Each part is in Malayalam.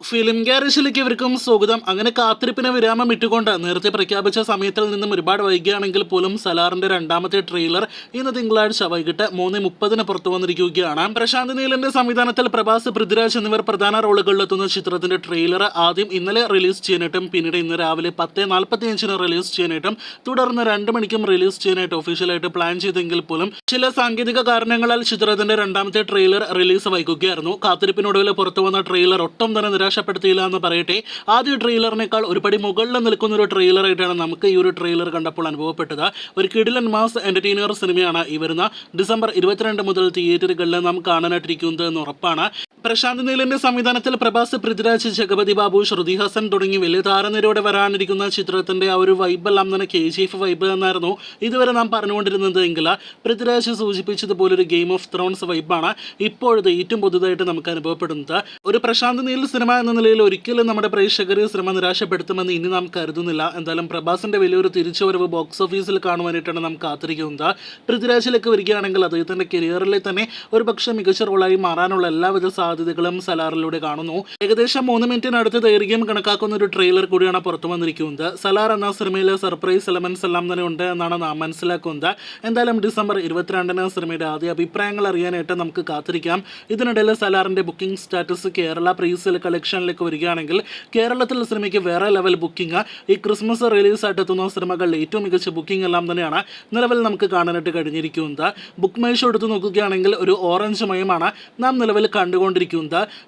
ഫിലിം ഗാരേജിലേക്ക് ഇവർക്കും സ്വാഗതം. അങ്ങനെ കാത്തിരിപ്പിന് വിരാമം ഇട്ടുകൊണ്ട് നേരത്തെ പ്രഖ്യാപിച്ച സമയത്തിൽ നിന്നും ഒരുപാട് വൈകിയാണെങ്കിൽ പോലും സലാറിന്റെ രണ്ടാമത്തെ ട്രെയിലർ ഇന്ന് തിങ്കളാഴ്ച വൈകിട്ട് 3:30 പുറത്തു വന്നിരിക്കുകയാണ്. പ്രശാന്ത് നീലിന്റെ സംവിധാനത്തിൽ പ്രഭാസ്, പൃഥ്വിരാജ് എന്നിവർ പ്രധാന റോളുകളിലെത്തുന്ന ചിത്രത്തിന്റെ ട്രെയിലർ ആദ്യം ഇന്നലെ റിലീസ് ചെയ്യാനായിട്ടും പിന്നീട് ഇന്ന് രാവിലെ 10:45 റിലീസ് ചെയ്യാനായിട്ടും തുടർന്ന് 2 മണിക്കും റിലീസ് ചെയ്യാനായിട്ട് ഒഫീഷ്യലായിട്ട് പ്ലാൻ ചെയ്തെങ്കിൽ പോലും ചില സാങ്കേതിക കാരണങ്ങളാൽ ചിത്രത്തിന്റെ രണ്ടാമത്തെ ട്രെയിലർ റിലീസ് വൈകുകയായിരുന്നു. കാത്തിരിപ്പിനൊടുവിൽ പുറത്തു വന്ന ട്രെയിലർ ഒട്ടും തന്നെ നിരാശപ്പെടുത്തിയില്ല എന്ന് പറയട്ടെ. ആദ്യ ട്രെയിലറിനേക്കാൾ ഒരുപടി മുകളിൽ നിൽക്കുന്ന ഒരു ട്രെയിലറായിട്ടാണ് നമുക്ക് ഈ ഒരു ട്രെയിലർ കണ്ടപ്പോൾ അനുഭവപ്പെട്ടത്. ഒരു കിടിലൻ മാസ് എന്റർടൈനർ സിനിമയാണ് ഈ വരുന്ന ഡിസംബർ 22 മുതൽ തിയേറ്ററുകളിൽ നാം കാണാനായിട്ടിരിക്കുന്നത് എന്ന് ഉറപ്പാണ്. പ്രശാന്ത് നീലിന്റെ സംവിധാനത്തിൽ പ്രഭാസ്, പൃഥ്വിരാജ്, ജഗപതി ബാബു, ശ്രുതി ഹാസൻ തുടങ്ങി വലിയ താരനിരയോടെ വരാനിരിക്കുന്ന ചിത്രത്തിന്റെ ആ ഒരു വൈബെല്ലാം തന്നെ KGF വൈബ് എന്നായിരുന്നു ഇതുവരെ നാം പറഞ്ഞുകൊണ്ടിരുന്നത് എങ്കിൽ പൃഥ്വിരാജ് സൂചിപ്പിച്ചതുപോലെ ഒരു ഗെയിം ഓഫ് ത്രോൺസ് വൈബാണ് ഇപ്പോഴത്തെ ഏറ്റവും പുതുതായിട്ട് നമുക്ക് അനുഭവപ്പെടുന്നത്. ഒരു പ്രശാന്ത് നീൽ സിനിമ എന്ന നിലയിൽ ഒരിക്കലും നമ്മുടെ പ്രേക്ഷകരെ സിനിമ നിരാശപ്പെടുത്തുമെന്ന് ഇനി നാം കരുതുന്നില്ല. എന്തായാലും പ്രഭാസിന്റെ വലിയൊരു തിരിച്ചുവരവ് ബോക്സ് ഓഫീസിൽ കാണുവാനായിട്ടാണ് നാം കാത്തിരിക്കുന്നത്. പൃഥ്വിരാജിലേക്ക് വരികയാണെങ്കിൽ അദ്ദേഹത്തിന്റെ കരിയറിലെ തന്നെ ഒരു പക്ഷേ മികച്ച റോളായി മാറാനുള്ള എല്ലാവിധ സാധ്യതകളും സലാറിലൂടെ കാണുന്നു. ഏകദേശം 3 മിനിറ്റിനടുത്ത് ദൈർഘ്യം കണക്കാക്കുന്ന ഒരു ട്രെയിലർ കൂടിയാണ് പുറത്തു വന്നിരിക്കുന്നത്. സലാർ എന്ന സിനിമയിലെ സർപ്രൈസ് എലമെന്റ്സ് എല്ലാം തന്നെ ഉണ്ട് എന്നാണ് നാം മനസ്സിലാക്കുന്നത്. എന്തായാലും ഡിസംബർ 22 സിനിമയുടെ ആദ്യ അഭിപ്രായങ്ങൾ അറിയാനായിട്ട് നമുക്ക് കാത്തിരിക്കാം. ഇതിനിടയിൽ സലാറിന്റെ ബുക്കിംഗ് സ്റ്റാറ്റസ് കേരള പ്രീസെയിൽ കളക്ഷനിലേക്ക് വരികയാണെങ്കിൽ കേരളത്തിൽ സിനിമയ്ക്ക് വേറെ ലെവൽ ബുക്കിംഗ്. ഈ ക്രിസ്മസ് റിലീസായിട്ട് എത്തുന്ന സിനിമകളിൽ ഏറ്റവും മികച്ച ബുക്കിംഗ് എല്ലാം തന്നെയാണ് നിലവിൽ നമുക്ക് കാണാനായിട്ട് കഴിഞ്ഞിരിക്കുന്നത്. ബുക്ക് മൈ ഷോ എടുത്ത് നോക്കുകയാണെങ്കിൽ ഒരു ഓറഞ്ച് മയമാണ് നാം നിലവിൽ കണ്ടുകൊണ്ടിരിക്കുന്നത്.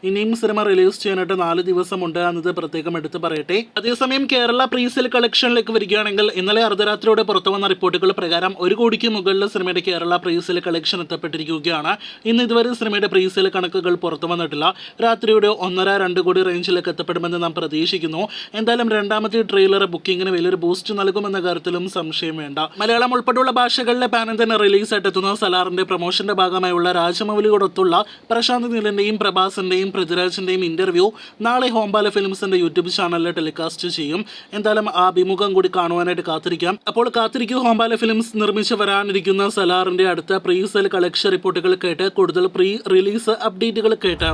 ഇനിയും സിനിമ റിലീസ് ചെയ്യാനായിട്ട് 4 ദിവസമുണ്ട് എന്നത് പ്രത്യേകം എടുത്ത് പറയട്ടെ. അതേസമയം കേരള പ്രീസെയിൽ കളക്ഷനിലേക്ക് വരികയാണെങ്കിൽ ഇന്നലെ അർദ്ധരാത്രിയോടെ പുറത്തു വന്ന റിപ്പോർട്ടുകൾ പ്രകാരം 1 കോടിക്ക് മുകളിൽ സിനിമയുടെ കേരള പ്രീസെയിൽ കളക്ഷൻ എത്തപ്പെട്ടിരിക്കുകയാണ്. ഇന്ന് ഇതുവരെ സിനിമയുടെ പ്രീസെയിൽ കണക്കുകൾ പുറത്തു വന്നിട്ടില്ല. രാത്രിയുടെ 1.5-2 കോടി റേഞ്ചിലേക്ക് എത്തപ്പെടുമെന്ന് നാം പ്രതീക്ഷിക്കുന്നു. എന്തായാലും രണ്ടാമത്തെ ട്രെയിലർ ബുക്കിങ്ങിന് വലിയൊരു ബൂസ്റ്റ് നൽകുമെന്ന കാര്യത്തിലും സംശയം വേണ്ട. മലയാളം ഉൾപ്പെടെയുള്ള ഭാഷകളിലെ പാനൽ തന്നെ റിലീസായിട്ട് എത്തുന്ന സലാറിന്റെ പ്രൊമോഷന്റെ ഭാഗമായുള്ള രാജമൗലിയോടൊത്തുള്ള പ്രശാന്ത് നീലിന്റെയും പ്രഭാസിന്റെയും പൃഥ്വിരാജിന്റെയും ഇന്റർവ്യൂ നാളെ ഹോംബാല ഫിലിംസിന്റെ യൂട്യൂബ് ചാനലിൽ ടെലികാസ്റ്റ് ചെയ്യും. എന്തായാലും ആ അഭിമുഖം കൂടി കാണുവാനായിട്ട് കാത്തിരിക്കാം. അപ്പോൾ കാത്തിരിക്കും. ഹോംബാല ഫിലിംസ് നിർമ്മിച്ച് വരാനിരിക്കുന്ന സലാറിന്റെ അടുത്ത പ്രീ സെയിൽ കളക്ഷൻ റിപ്പോർട്ടുകൾ കേട്ട് കൂടുതൽ പ്രീ റിലീസ് അപ്ഡേറ്റുകൾ കേട്ട്